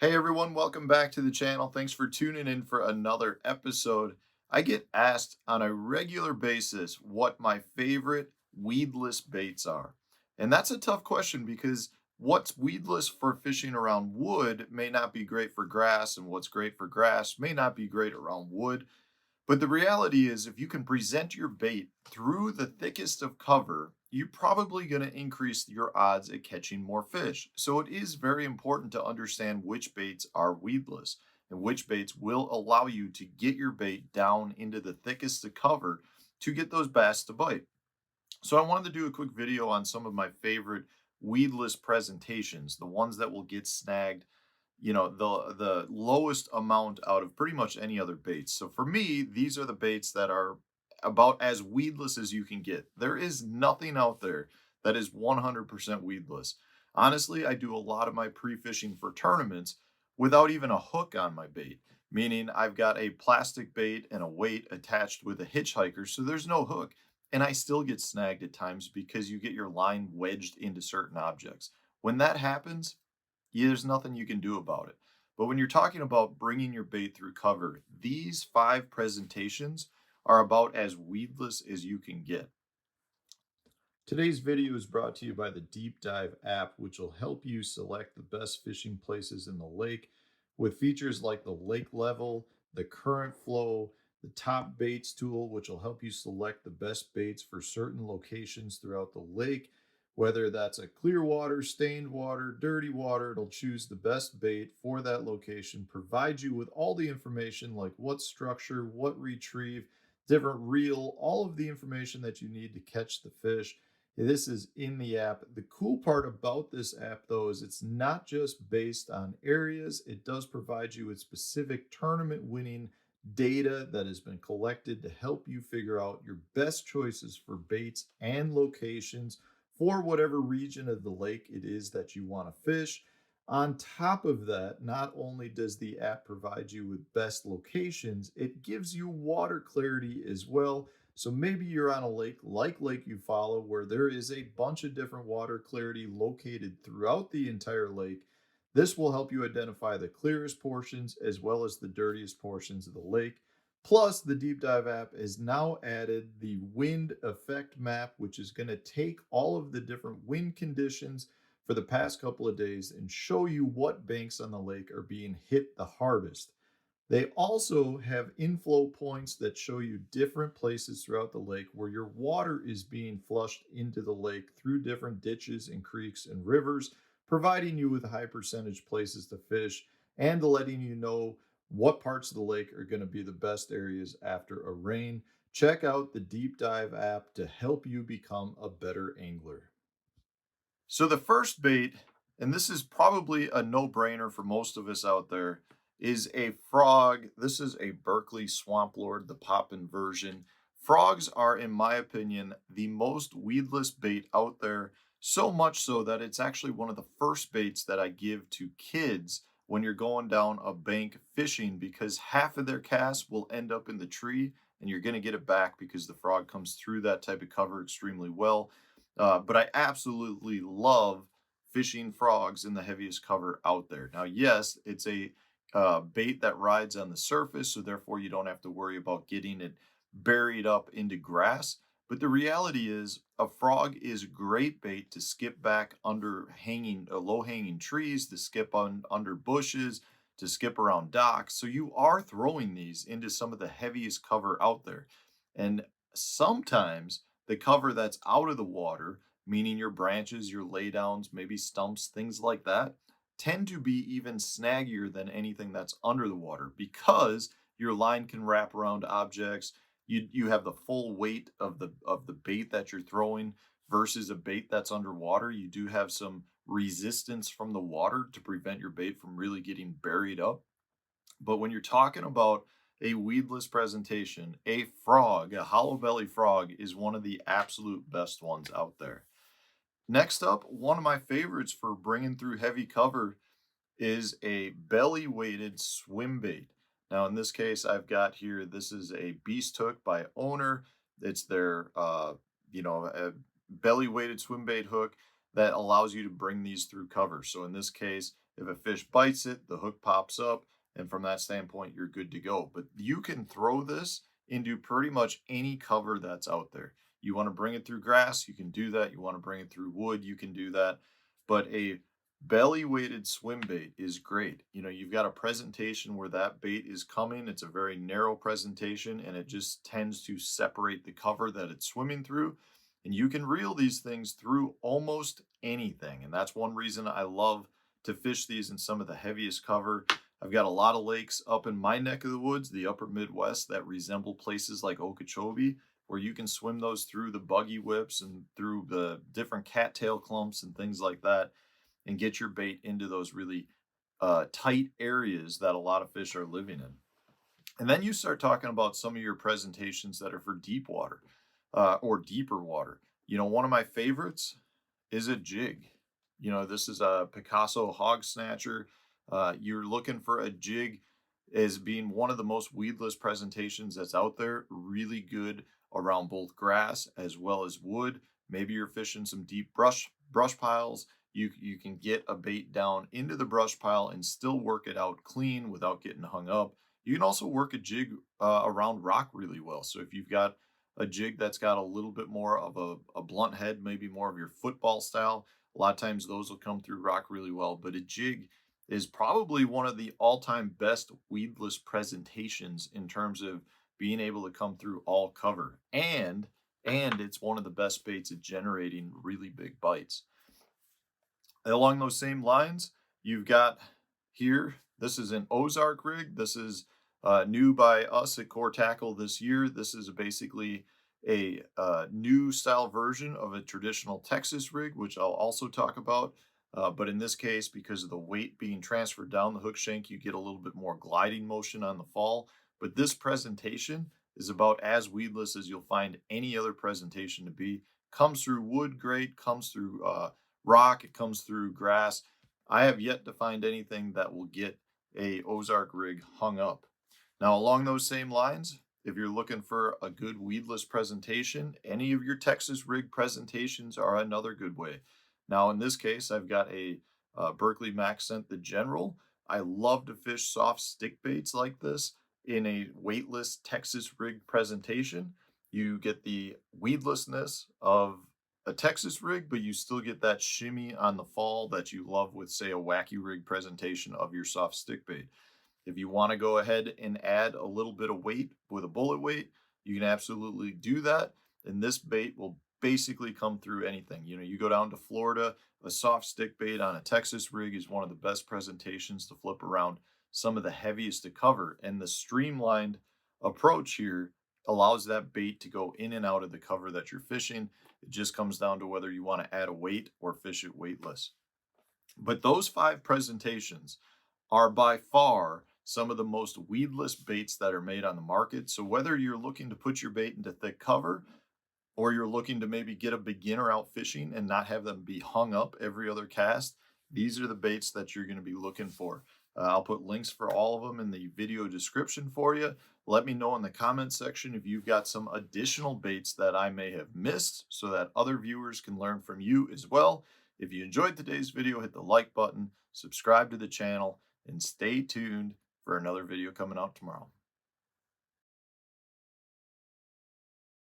Hey everyone, welcome back to the channel. Thanks for tuning in for another episode. I get asked on a regular basis what my favorite weedless baits are. And that's a tough question because what's weedless for fishing around wood may not be great for grass, and what's great for grass may not be great around wood. But the reality is, if you can present your bait through the thickest of cover, you're probably going to increase your odds at catching more fish. So it is very important to understand which baits are weedless and which baits will allow you to get your bait down into the thickest of cover to get those bass to bite. So I wanted to do a quick video on some of my favorite weedless presentations, the ones that will get snagged, the lowest amount out of pretty much any other baits. So for me, these are the baits that are about as weedless as you can get. There is nothing out there that is 100% weedless. Honestly, I do a lot of my pre-fishing for tournaments without even a hook on my bait, meaning I've got a plastic bait and a weight attached with a hitchhiker, so there's no hook. And I still get snagged at times because you get your line wedged into certain objects. When that happens, there's nothing you can do about it. But when you're talking about bringing your bait through cover, these five presentations are about as weedless as you can get. Today's video is brought to you by the Deep Dive app, which will help you select the best fishing places in the lake with features like the lake level, the current flow, the top baits tool, which will help you select the best baits for certain locations throughout the lake. Whether that's a clear water, stained water, dirty water, it'll choose the best bait for that location, provide you with all the information like what structure, what retrieve, different reel, all of the information that you need to catch the fish. This is in the app. The cool part about this app, though, is it's not just based on areas. It does provide you with specific tournament winning data that has been collected to help you figure out your best choices for baits and locations for whatever region of the lake it is that you want to fish. On top of that, not only does the app provide you with best locations, it gives you water clarity as well. So maybe you're on a lake like Lake Eufaula, where there is a bunch of different water clarity located throughout the entire lake. This will help you identify the clearest portions as well as the dirtiest portions of the lake. Plus, the Deep Dive app has now added the wind effect map, which is going to take all of the different wind conditions for the past couple of days and show you what banks on the lake are being hit the hardest. They also have inflow points that show you different places throughout the lake where your water is being flushed into the lake through different ditches and creeks and rivers, providing you with high percentage places to fish and letting you know what parts of the lake are going to be the best areas after a rain. Check out the Deep Dive app to help you become a better angler. So the first bait, and this is probably a no-brainer for most of us out there, is a frog. This is a Berkeley Swamp Lord, the poppin' version. Frogs are, in my opinion, the most weedless bait out there, so much so that it's actually one of the first baits that I give to kids when you're going down a bank fishing, because half of their cast will end up in the tree and you're going to get it back because the frog comes through that type of cover extremely well. But I absolutely love fishing frogs in the heaviest cover out there. Now, yes, it's a bait that rides on the surface, so therefore you don't have to worry about getting it buried up into grass. But the reality is, a frog is great bait to skip back under hanging, low hanging trees, to skip on under bushes, to skip around docks. So you are throwing these into some of the heaviest cover out there. And sometimes the cover that's out of the water, meaning your branches, your laydowns, maybe stumps, things like that, tend to be even snaggier than anything that's under the water because your line can wrap around objects. You have the full weight of the bait that you're throwing versus a bait that's underwater. You do have some resistance from the water to prevent your bait from really getting buried up. But when you're talking about a weedless presentation, a frog, a hollow belly frog, is one of the absolute best ones out there. Next up, one of my favorites for bringing through heavy cover is a belly weighted swim bait. Now, in this case, I've got here, this is a Beast Hook by Owner. It's their, a belly weighted swim bait hook that allows you to bring these through cover. So in this case, If a fish bites it, the hook pops up, and from that standpoint, you're good to go. But you can throw this into pretty much any cover that's out there. You want to bring it through grass, you can do that. You want to bring it through wood, you can do that. But a belly weighted swim bait is great. You've got a presentation where that bait is coming. It's a very narrow presentation and it just tends to separate the cover that it's swimming through. And you can reel these things through almost anything. And that's one reason I love to fish these in some of the heaviest cover. I've got a lot of lakes up in my neck of the woods, the upper Midwest, that resemble places like Okeechobee, where you can swim those through the buggy whips and through the different cattail clumps and things like that, and get your bait into those really tight areas that a lot of fish are living in. And then you start talking about some of your presentations that are for deep water or deeper water. One of my favorites is a jig. This is a Picasso hog snatcher. You're looking for a jig as being one of the most weedless presentations that's out there. Really good around both grass as well as wood. Maybe you're fishing some deep brush piles. You can get a bait down into the brush pile and still work it out clean without getting hung up. You can also work a jig around rock really well. So if you've got a jig that's got a little bit more of a blunt head, maybe more of your football style, a lot of times those will come through rock really well. But a jig is probably one of the all-time best weedless presentations in terms of being able to come through all cover. And it's one of the best baits at generating really big bites. Along those same lines, you've got here, this is an Ozark rig. This is new by us at Core Tackle this year. This is basically a new style version of a traditional Texas rig, which I'll also talk about. But in this case, because of the weight being transferred down the hook shank, you get a little bit more gliding motion on the fall. But this presentation is about as weedless as you'll find any other presentation to be. Comes through wood great, comes through rock, it comes through grass. I have yet to find anything that will get a Ozark rig hung up. Now, along those same lines, if you're looking for a good weedless presentation, any of your Texas rig presentations are another good way. Now, in this case, I've got a Berkeley Max Scent the General. I love to fish soft stick baits like this in a weightless Texas rig presentation. You get the weedlessness of a Texas rig, but you still get that shimmy on the fall that you love with, say, a wacky rig presentation of your soft stick bait. If you want to go ahead and add a little bit of weight with a bullet weight, you can absolutely do that. And this bait will basically come through anything. You go down to Florida, a soft stick bait on a Texas rig is one of the best presentations to flip around some of the heaviest to cover. And the streamlined approach here allows that bait to go in and out of the cover that you're fishing. It just comes down to whether you want to add a weight or fish it weightless. But those 5 presentations are by far some of the most weedless baits that are made on the market. So whether you're looking to put your bait into thick cover, or you're looking to maybe get a beginner out fishing and not have them be hung up every other cast, these are the baits that you're going to be looking for. I'll put links for all of them in the video description for you. Let me know in the comment section if you've got some additional baits that I may have missed so that other viewers can learn from you as well. If you enjoyed today's video, hit the like button, subscribe to the channel, and stay tuned for another video coming out tomorrow.